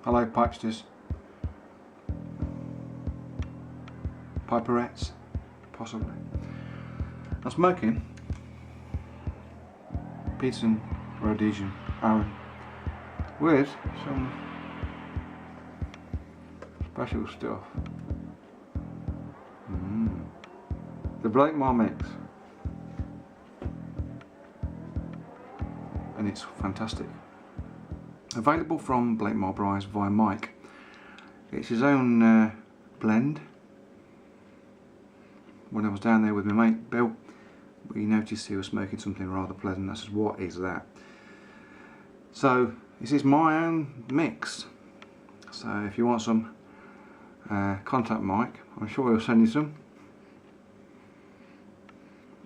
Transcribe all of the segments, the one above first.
Hello pipesters, piperettes, possibly. I'm smoking Peterson Aran with some special stuff. The Blakemar mix, and it's fantastic. Available from Blakemar Briars via Mike. It's his own blend. When I was down there with my mate Bill, we noticed he was smoking something rather pleasant. I said, what is that? So this is my own mix. So if you want some, contact Mike. I'm sure he'll send you some.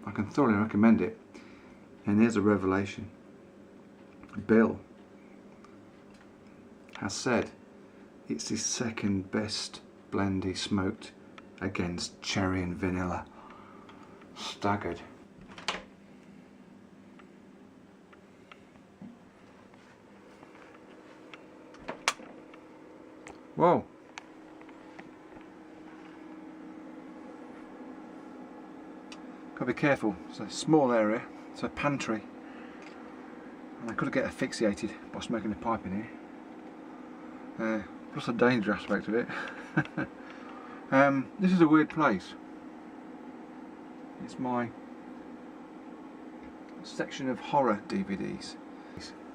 I can thoroughly recommend it. And here's a revelation. Bill has said it's his second best blend he smoked against cherry and vanilla. Staggered. Whoa. Gotta be careful, it's a small area, it's a pantry. And I could get asphyxiated by smoking a pipe in here. Plus the danger aspect of it. This is a weird place. It's my section of horror DVDs.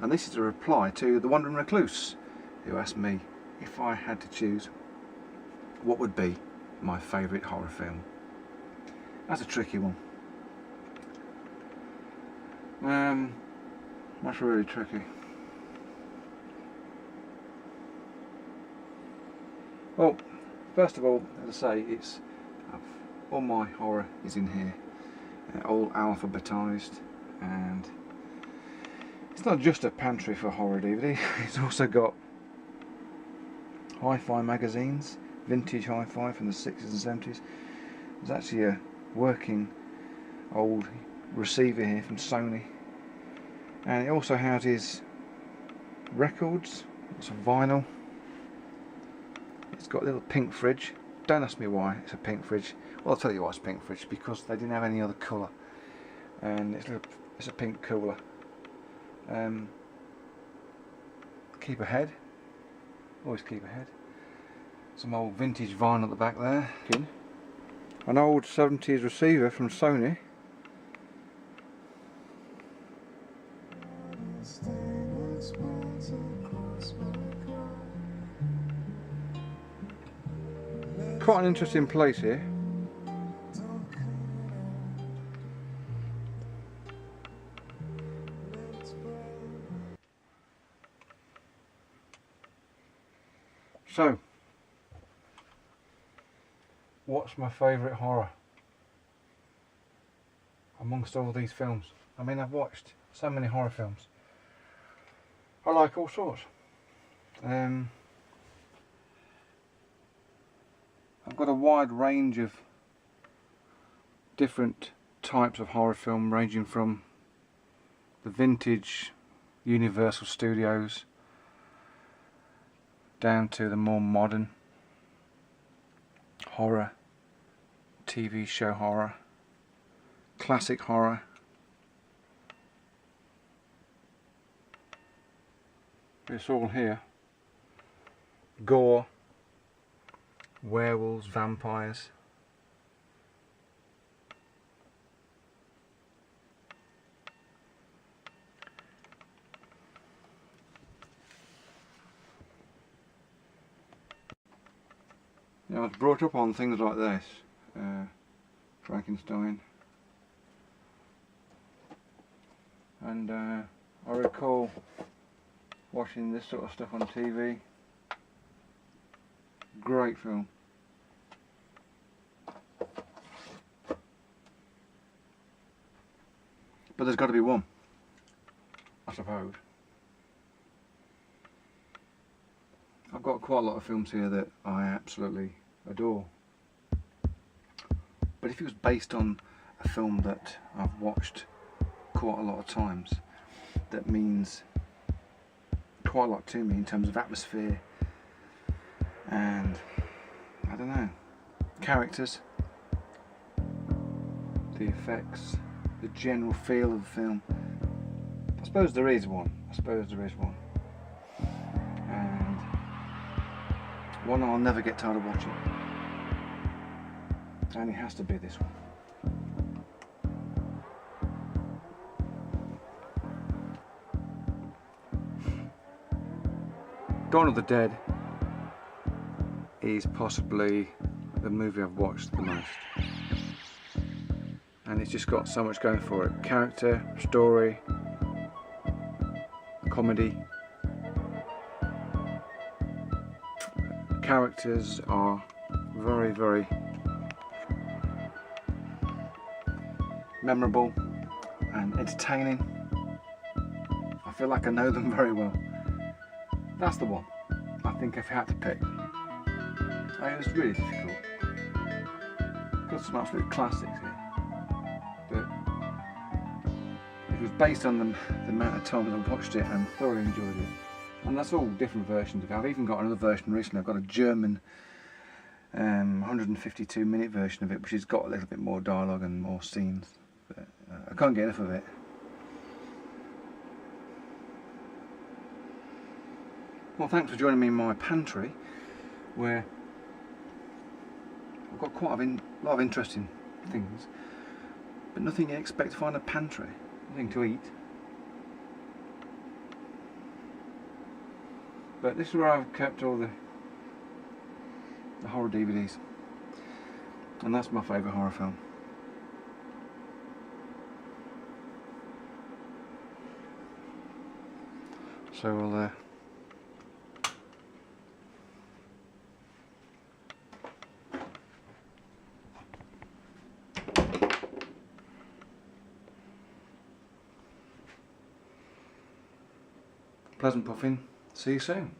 And this is a reply to the Wandering Recluse, who asked me if I had to choose what would be my favourite horror film. That's a tricky one. That's really tricky. Well, first of all, as I say, it's all my horror is in here, all alphabetised, and it's not just a pantry for horror DVD. It's also got hi-fi magazines, vintage hi-fi from the 60s and 70s. There's actually a working old receiver here from Sony, and it also houses records, some vinyl. It's got a little pink fridge. Don't ask me why it's a pink fridge. Well, I'll tell you why it's a pink fridge, because they didn't have any other colour, and it's a pink cooler. Keep ahead, always keep ahead. Some old vintage vinyl at the back there. An old 70s receiver from Sony. Quite an interesting place here. So, what's my favourite horror amongst all these films? I mean, I've watched so many horror films. I like all sorts. I've got a wide range of different types of horror film, ranging from the vintage Universal Studios down to the more modern horror, TV show horror, classic horror. It's all here. Gore, werewolves, vampires. I was brought up on things like this, Frankenstein, and I recall watching this sort of stuff on TV. Great film. But there's got to be one, I suppose. I've got quite a lot of films here that I absolutely adore. But if it was based on a film that I've watched quite a lot of times, that means quite a lot to me in terms of atmosphere and I don't know, characters, the effects, the general feel of the film. I suppose there is one. And one I'll never get tired of watching. And it has to be this one. Dawn of the Dead is possibly the movie I've watched the most. And it's just got so much going for it. Character, story, comedy. Characters are very, very memorable and entertaining. I feel like I know them very well. That's the one. I think if I had to pick. It was really difficult. Got some absolute classics here. But it was based on the amount of time that I watched it and thoroughly enjoyed it. And that's all different versions of it. I've even got another version recently. I've got a German 152-minute version of it, which has got a little bit more dialogue and more scenes. But I can't get enough of it. Well, thanks for joining me in my pantry, where I've got quite a lot of interesting things, but nothing you expect to find in a pantry. Nothing to eat. But this is where I've kept all the horror DVDs, and that's my favourite horror film. So we'll pleasant puffing. See you soon.